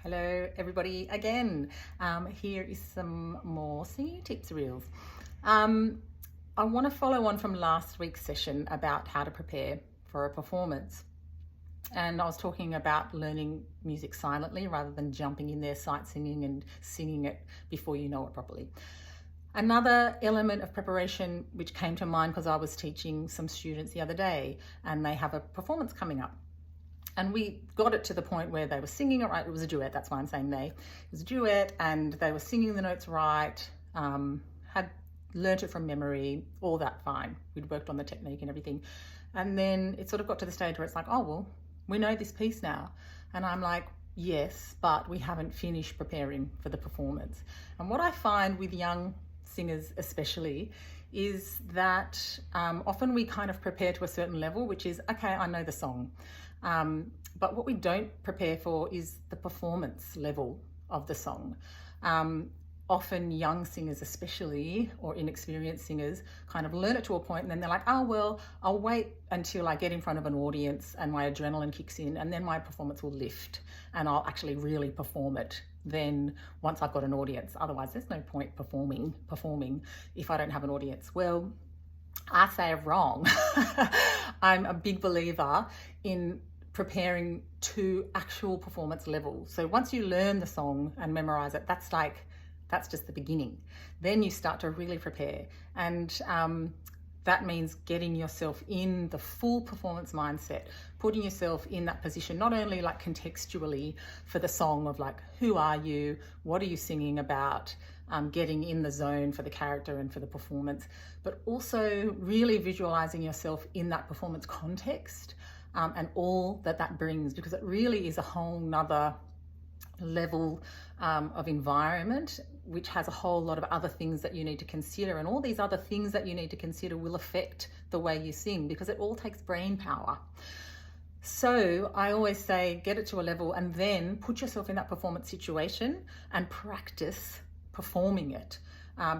Hello everybody again. Here is some more singing tips reels. I want to follow on from last week's session about how to prepare for a performance. And I was talking about learning music silently rather than jumping in there sight singing and singing it before you know it properly. Another element of preparation which came to mind because I was teaching some students the other day and they have a performance coming up. And we got it to the point where they were singing it right. It was a duet, that's why I'm saying they. It was a duet and they were singing the notes right, had learnt it from memory, all that fine. We'd worked on the technique and everything. And then it sort of got to the stage where it's like, oh, well, we know this piece now. And I'm like, yes, but we haven't finished preparing for the performance. And what I find with young singers especially is that often we kind of prepare to a certain level, which is, okay, I know the song. But what we don't prepare for is the performance level of the song. Often young singers especially, or inexperienced singers, kind of learn it to a point and then they're like, oh, well, I'll wait until I get in front of an audience and my adrenaline kicks in and then my performance will lift and I'll actually really perform it then once I've got an audience. Otherwise, there's no point performing if I don't have an audience. Well, I say wrong. I'm a big believer in preparing to actual performance level. So once you learn the song and memorize it, that's just the beginning. Then you start to really prepare. And that means getting yourself in the full performance mindset, putting yourself in that position, not only like contextually for the song of like, who are you? What are you singing about? Getting in the zone for the character and for the performance, but also really visualizing yourself in that performance context and all that brings, because it really is a whole nother level of environment, which has a whole lot of other things that you need to consider. And all these other things that you need to consider will affect the way you sing because it all takes brain power. So I always say, get it to a level and then put yourself in that performance situation and practice performing it.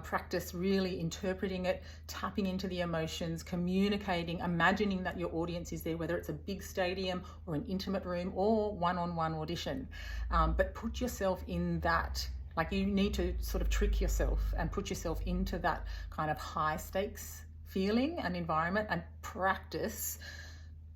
Practice really interpreting it, tapping into the emotions, communicating, imagining that your audience is there, whether it's a big stadium or an intimate room or one-on-one audition. But put yourself in that, like you need to sort of trick yourself and put yourself into that kind of high stakes feeling and environment and practice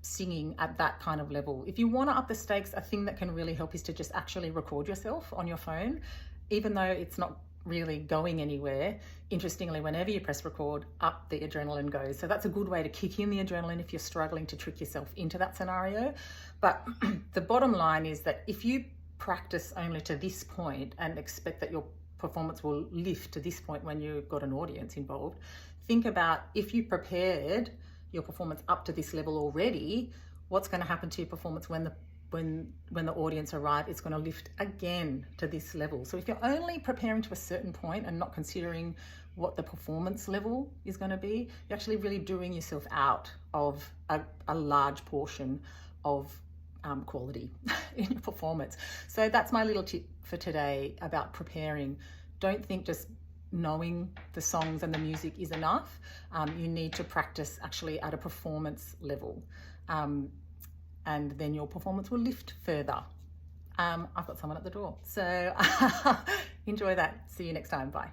singing at that kind of level. If you want to up the stakes, a thing that can really help is to just actually record yourself on your phone, even though it's not really going anywhere. Interestingly, whenever you press record, up the adrenaline goes. So that's a good way to kick in the adrenaline if you're struggling to trick yourself into that scenario. But the bottom line is that if you practice only to this point and expect that your performance will lift to this point when you've got an audience involved, think about if you prepared your performance up to this level already, what's going to happen to your performance when the audience arrive. It's going to lift again to this level. So if you're only preparing to a certain point and not considering what the performance level is going to be, you're actually really doing yourself out of a large portion of quality in your performance. So that's my little tip for today about preparing. Don't think just knowing the songs and the music is enough. You need to practice actually at a performance level. And then your performance will lift further. I've got someone at the door, so enjoy that. See you next time. Bye.